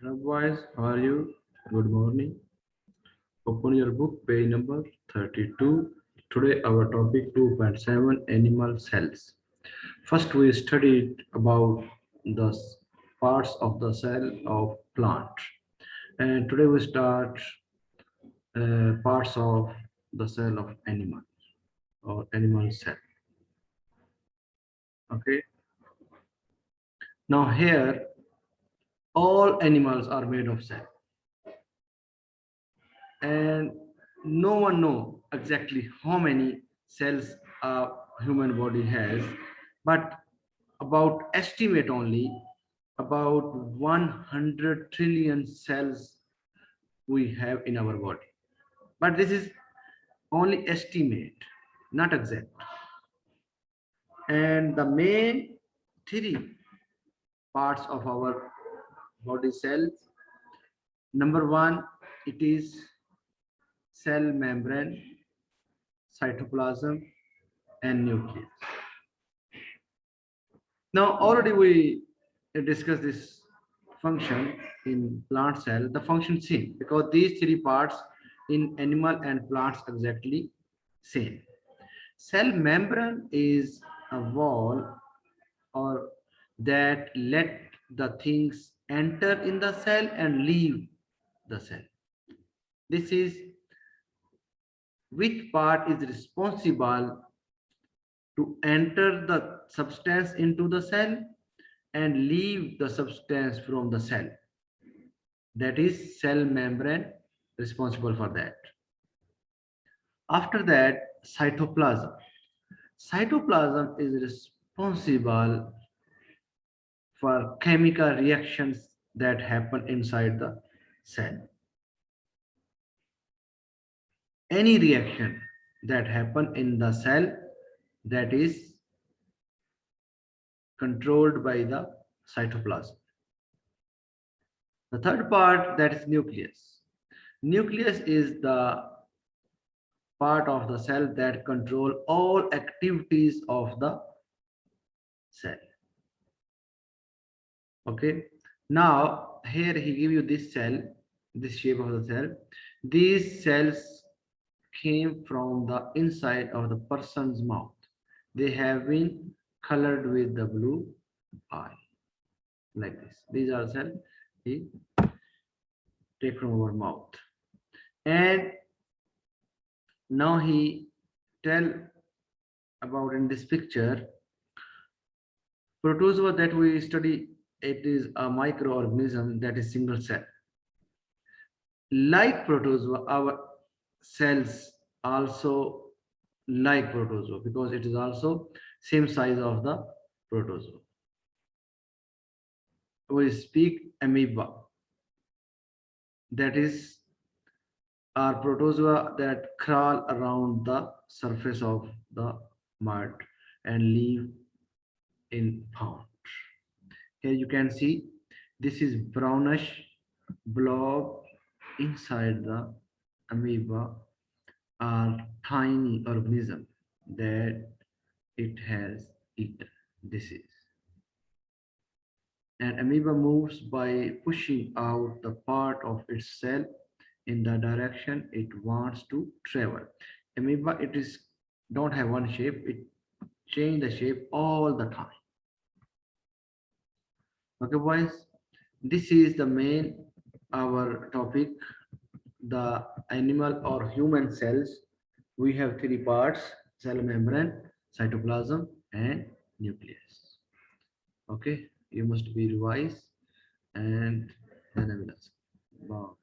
Hello boys, how are you? Good morning. Open your book, page number 32. Today our topic 2.7 animal cells. First we studied about the parts of the cell of plant. And today we start parts of the cell of animal or animal cell. Okay. Now here all animals are made of cell. And no one know exactly how many cells a human body has, but about estimate only about 100 trillion cells we have in our body, but this is only estimate, not exact. And the main three parts of our body cells, number one, it is cell membrane, cytoplasm, and nucleus. Now, already we discussed this function in plant cell, the function same, because these three parts in animal and plants exactly same. Cell membrane is a wall or that let the things enter in the cell and leave the cell. This is which part is responsible to enter the substance into the cell and leave the substance from the cell. That is cell membrane responsible for that. After that, cytoplasm. Cytoplasm is responsible for chemical reactions that happen inside the cell. Any reaction that happen in the cell, that is controlled by the cytoplasm. The third part, that is nucleus. Nucleus is the part of the cell that control all activities of the cell. Okay. Now here he give you this cell, this shape of the cell. These cells came from the inside of the person's mouth. They have been colored with the blue eye, like this. These are cells he take from our mouth. And now he tell about in this picture, protozoa that we study, it is a microorganism that is single cell. Like protozoa, our cells also like protozoa because it is also same size of the protozoa. We speak amoeba, that is our protozoa that crawl around the surface of the mud and live in pond. Here you can see this is brownish blob inside the amoeba are tiny organism that it has eaten. This is. And amoeba moves by pushing out the part of its cell in the direction it wants to travel. Amoeba, it is don't have one shape, it change the shape all the time. Okay, boys, this is the main our topic, the animal or human cells. We have three parts: cell membrane, cytoplasm, and nucleus. Okay, you must be revised and then I will ask. Wow.